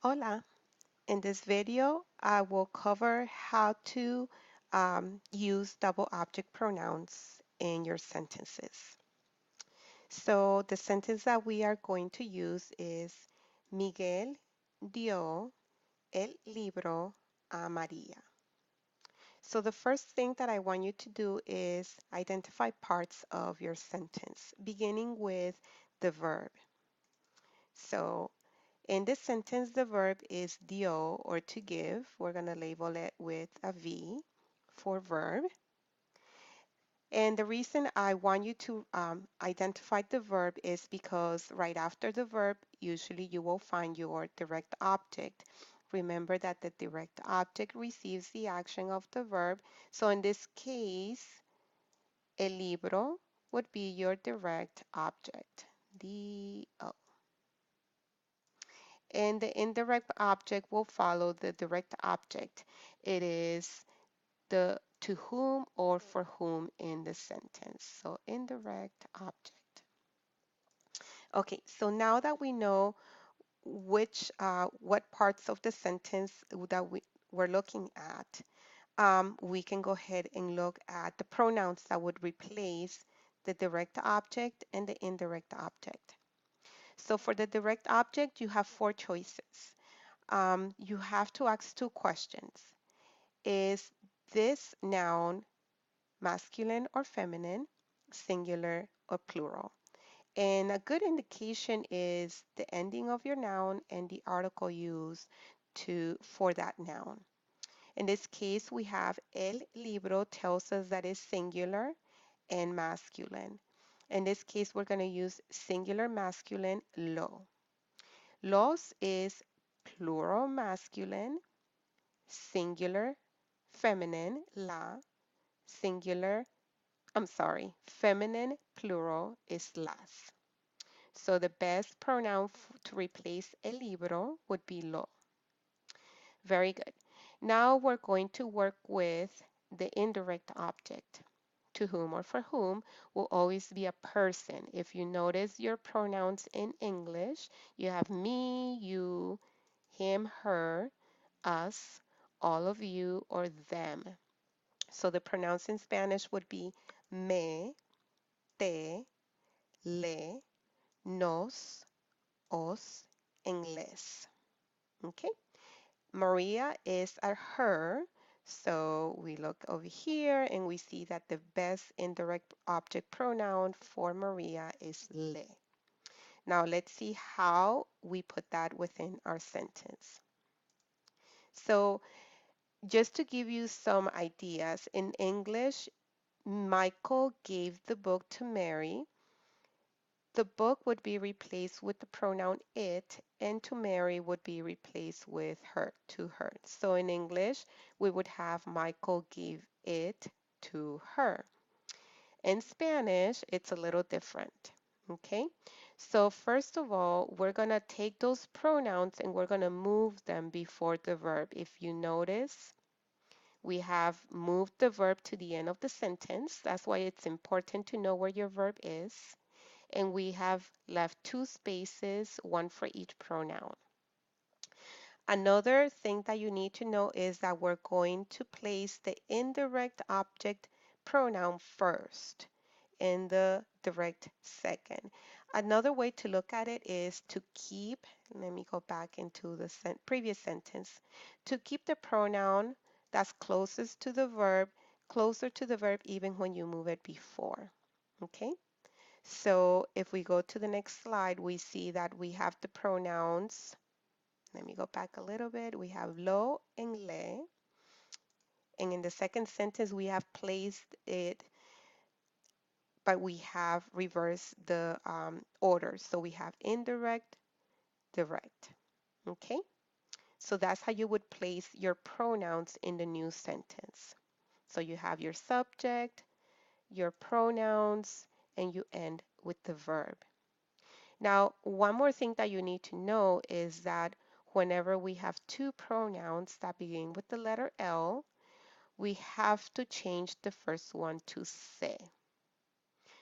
Hola. In this video, I will cover how to use double object pronouns in your sentences. So the sentence that we are going to use is Miguel dio el libro a María. So the first thing that I want you to do is identify parts of your sentence, beginning with the verb. So in this sentence, the verb is dio or to give. We're going to label it with a V for verb. And the reason I want you to identify the verb is because right after the verb, usually you will find your direct object. Remember that the direct object receives the action of the verb. So in this case, el libro would be your direct object. D-O. And the indirect object will follow the direct object. It is the to whom or for whom in the sentence. So indirect object. Okay, so now that we know what parts of the sentence that we're looking at, we can go ahead and look at the pronouns that would replace the direct object and the indirect object. So for the direct object, you have four choices. You have to ask two questions. Is this noun masculine or feminine, singular or plural? And a good indication is the ending of your noun and the article used for that noun. In this case, we have el libro tells us that it's singular and masculine. In this case, we're going to use singular masculine lo. Los is plural masculine, singular feminine, la, singular, feminine plural is las. So the best pronoun to replace el libro would be lo. Very good. Now we're going to work with the indirect object. To whom or for whom will always be a person. If you notice your pronouns in English, you have me, you, him, her, us, all of you, or them. So the pronouns in Spanish would be me, te, le, nos, os, and les. Okay? Maria is a her, so we look over here and we see that the best indirect object pronoun for Maria is le. Now let's see how we put that within our sentence. So just to give you some ideas, in English, Michael gave the book to Mary. The book would be replaced with the pronoun it, and to Mary would be replaced with her, to her. So in English, we would have Michael gave it to her. In Spanish, it's a little different. Okay, so first of all, we're going to take those pronouns and we're going to move them before the verb. If you notice, we have moved the verb to the end of the sentence. That's why it's important to know where your verb is. And we have left two spaces, one for each pronoun. Another thing that you need to know is that we're going to place the indirect object pronoun first and the direct second. Another way to look at it is to keep, let me go back into the previous sentence, to keep the pronoun that's closest to the verb, closer to the verb even when you move it before. Okay? So if we go to the next slide, we see that we have the pronouns. Let me go back a little bit. We have lo and le. And in the second sentence, we have placed it, but we have reversed the order. So we have indirect, direct. Okay? So that's how you would place your pronouns in the new sentence. So you have your subject, your pronouns, and you end with the verb. Now, one more thing that you need to know is that whenever we have two pronouns that begin with the letter L, we have to change the first one to se.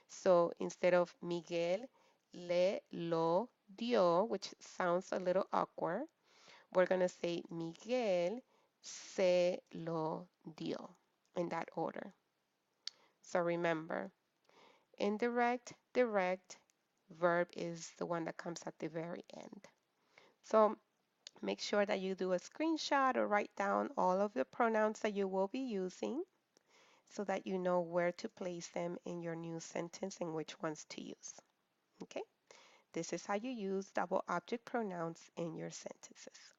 So instead of Miguel le lo dio, which sounds a little awkward, we're going to say Miguel se lo dio in that order. So remember, indirect, direct, verb is the one that comes at the very end. So make sure that you do a screenshot or write down all of the pronouns that you will be using so that you know where to place them in your new sentence and which ones to use. Okay? This is how you use double object pronouns in your sentences.